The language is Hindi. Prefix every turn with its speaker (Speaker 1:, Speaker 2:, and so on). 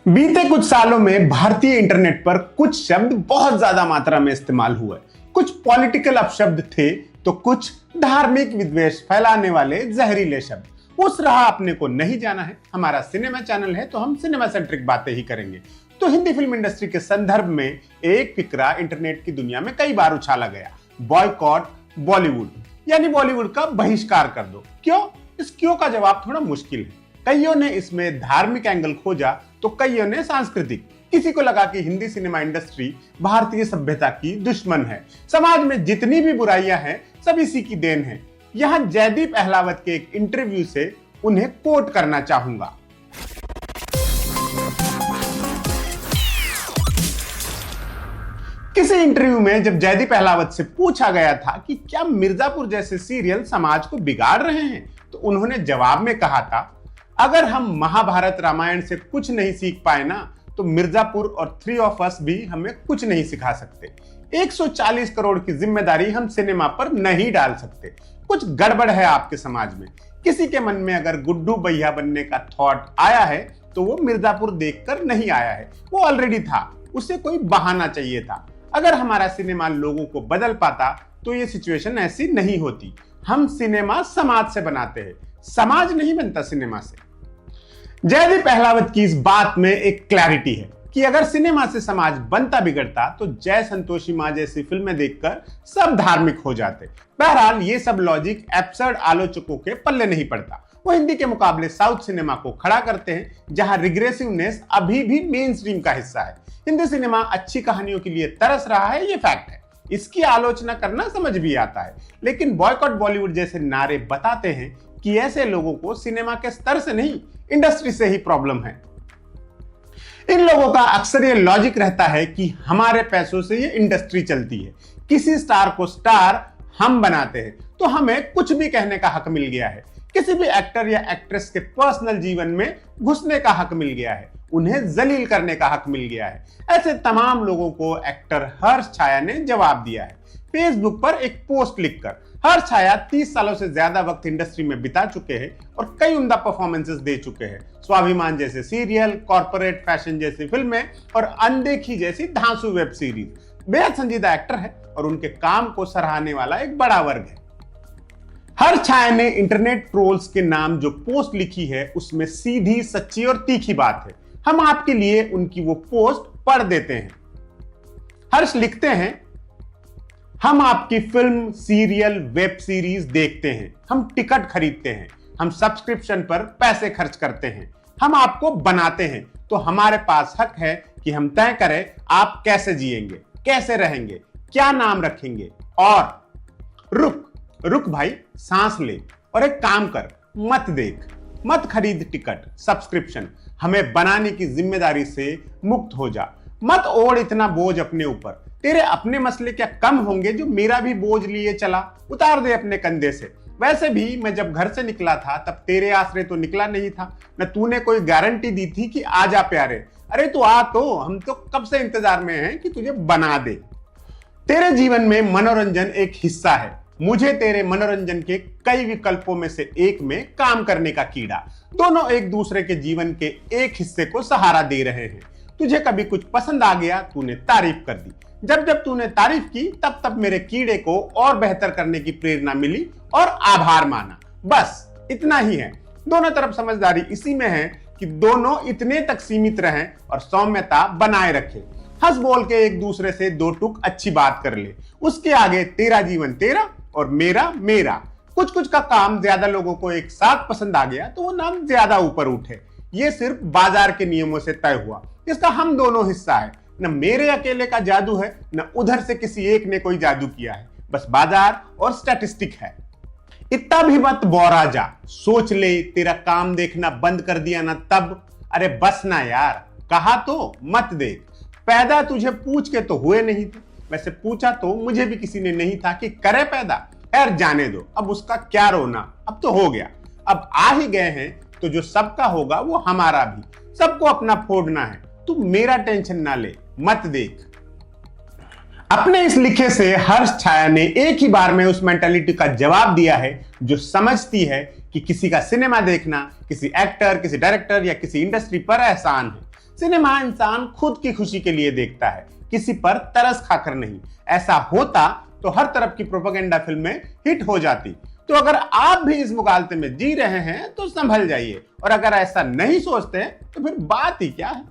Speaker 1: बीते कुछ सालों में भारतीय इंटरनेट पर कुछ शब्द बहुत ज्यादा मात्रा में इस्तेमाल हुए। कुछ पॉलिटिकल अपशब्द थे तो कुछ धार्मिक विद्वेष फैलाने वाले जहरीले शब्द। उस राह अपने को नहीं जाना है। हमारा सिनेमा चैनल है तो हम सिनेमा सेंट्रिक बातें ही करेंगे। तो हिंदी फिल्म इंडस्ट्री के संदर्भ में एक फिक्रा इंटरनेट की दुनिया में कई बार उछाला गया, बॉयकॉट बॉलीवुड, यानी बॉलीवुड का बहिष्कार कर दो। क्यों? इस क्यों का जवाब थोड़ा मुश्किल है। कईयों ने इसमें धार्मिक एंगल खोजा तो कईयों ने सांस्कृतिक। किसी को लगा कि हिंदी सिनेमा इंडस्ट्री भारतीय सभ्यता की दुश्मन है, समाज में जितनी भी बुराइयां हैं सब इसी की देन है। यहां जयदीप अहलावत के एक इंटरव्यू से उन्हें कोट करना चाहूंगा। किसी इंटरव्यू में जब जयदीप अहलावत से पूछा गया था कि क्या मिर्जापुर जैसे सीरियल समाज को बिगाड़ रहे हैं, तो उन्होंने जवाब में कहा था, अगर हम महाभारत रामायण से कुछ नहीं सीख पाए ना, तो मिर्जापुर और 3 of Us भी हमें कुछ नहीं सिखा सकते। 140 करोड़ की जिम्मेदारी हम सिनेमा पर नहीं डाल सकते। कुछ गड़बड़ है आपके समाज में। किसी के मन में अगर गुड्डू भैया बनने का थॉट आया है तो वो मिर्जापुर देखकर नहीं आया है, वो ऑलरेडी था, उसे कोई बहाना चाहिए था। अगर हमारा सिनेमा लोगों को बदल पाता तो ये सिचुएशन ऐसी नहीं होती। हम सिनेमा समाज से बनाते हैं, समाज नहीं बनता सिनेमा से। जयदीप अहलावत की इस बात में एक क्लैरिटी है कि अगर सिनेमा से समाज बनता बिगड़ता तो जय संतोषी मां जैसी फिल्में देखकर सब धार्मिक हो जाते। बहरहाल ये सब लॉजिक एब्सर्ड आलोचकों के पल्ले नहीं पड़ता। वो हिंदी के मुकाबले साउथ सिनेमा को खड़ा करते हैं, जहां रिग्रेसिवनेस अभी भी मेन स्ट्रीम का हिस्सा है। हिंदी सिनेमा अच्छी कहानियों के लिए तरस रहा है, ये फैक्ट है। इसकी आलोचना करना समझ भी आता है, लेकिन बॉयकॉट बॉलीवुड जैसे नारे बताते हैं कि ऐसे लोगों को सिनेमा के स्तर से नहीं, इंडस्ट्री से ही प्रॉब्लम है। इन लोगों का अक्सर ये लॉजिक रहता है कि हमारे पैसों से ये इंडस्ट्री चलती है, किसी स्टार को स्टार हम बनाते हैं तो हमें कुछ भी कहने का हक मिल गया है। किसी भी एक्टर या एक्ट्रेस के पर्सनल जीवन में घुसने का हक मिल गया है, उन्हें जलील करने का हक मिल गया है। ऐसे तमाम लोगों को एक्टर हर्ष छाया ने जवाब दिया है फेसबुक पर एक पोस्ट लिखकर। हर्ष छाया 30 सालों से ज्यादा वक्त इंडस्ट्री में बिता चुके हैं और कई उम्दा परफॉर्मेंसेस दे चुके हैं। स्वाभिमान जैसे सीरियल, कॉर्पोरेट फैशन जैसी फिल्में और अनदेखी जैसी धांसू वेब सीरीज। बेहद संजीदा एक्टर है और उनके काम को सराहने वाला एक बड़ा वर्ग है। हर्ष छाया ने इंटरनेट ट्रोल्स के नाम जो पोस्ट लिखी है उसमें सीधी, सच्ची और तीखी बात है। हम आपके लिए उनकी वो पोस्ट पढ़ देते हैं। हर्ष लिखते हैं, हम आपकी फिल्म, सीरियल, वेब सीरीज देखते हैं, हम टिकट खरीदते हैं, हम सब्सक्रिप्शन पर पैसे खर्च करते हैं, हम आपको बनाते हैं, तो हमारे पास हक है कि हम तय करें आप कैसे जिएंगे, कैसे रहेंगे, क्या नाम रखेंगे। और रुक भाई, सांस ले और एक काम कर, मत देख, मत खरीद टिकट, सब्सक्रिप्शन, हमें बनाने की जिम्मेदारी से मुक्त हो जा। मत ओढ़ इतना बोझ अपने ऊपर। तेरे अपने मसले क्या कम होंगे जो मेरा भी बोझ लिए चला? उतार दे अपने कंधे से। वैसे भी मैं जब घर से निकला था तब तेरे आसरे तो निकला नहीं था, न तूने कोई गारंटी दी थी कि आ जा प्यारे। अरे तू आ तो, हम तो कब से इंतजार में हैं कि तुझे बना दे। तेरे जीवन में मनोरंजन एक हिस्सा है, मुझे तेरे मनोरंजन के कई विकल्पों में से एक में काम करने का कीड़ा। दोनों एक दूसरे के जीवन के एक हिस्से को सहारा दे रहे हैं। तुझे कभी कुछ पसंद आ गया, तूने तारीफ कर दी। जब जब तूने तारीफ की तब तब मेरे कीड़े को और बेहतर करने की प्रेरणा मिली और आभार माना। बस इतना ही है। दोनों तरफ समझदारी इसी में है कि दोनों इतने तक सीमित रहें और सौम्यता बनाए रखें। हंस बोल के एक दूसरे से दो टूक अच्छी बात कर ले। उसके आगे तेरा जीवन तेरा और मेरा मेरा। कुछ का काम ज्यादा लोगों को एक साथ पसंद आ गया तो वो नाम ज्यादा ऊपर उठे। ये सिर्फ बाजार के नियमों से तय हुआ, इसका हम दोनों हिस्सा है। न मेरे अकेले का जादू है, न उधर से किसी एक ने कोई जादू किया है, बस बाजार और स्टैटिस्टिक है। इतना भी मत बौरा जा, सोच ले, तेरा काम देखना बंद कर दिया ना तब। अरे बस ना यार, कहा तो मत देख। पैदा तुझे पूछ के तो हुए नहीं थे, वैसे पूछा तो मुझे भी किसी ने नहीं था कि करे पैदा। खैर जाने दो, अब उसका क्या रोना, अब तो हो गया। अब आ ही गए हैं तो जो सबका होगा वो हमारा भी। सबको अपना फोड़ना है, तू मेरा टेंशन ना ले, मत देख। अपने इस लिखे से हर्ष छाया ने एक ही बार में उस मेंटालिटी का जवाब दिया है जो समझती है कि किसी का सिनेमा देखना किसी एक्टर, किसी डायरेक्टर या किसी इंडस्ट्री पर एहसान है। सिनेमा इंसान खुद की खुशी के लिए देखता है, किसी पर तरस खाकर नहीं। ऐसा होता तो हर तरफ की प्रोपेगेंडा फिल्में हिट हो जाती। तो अगर आप भी इस मुगालते में जी रहे हैं तो संभल जाइए, और अगर ऐसा नहीं सोचते तो फिर बात ही क्या है।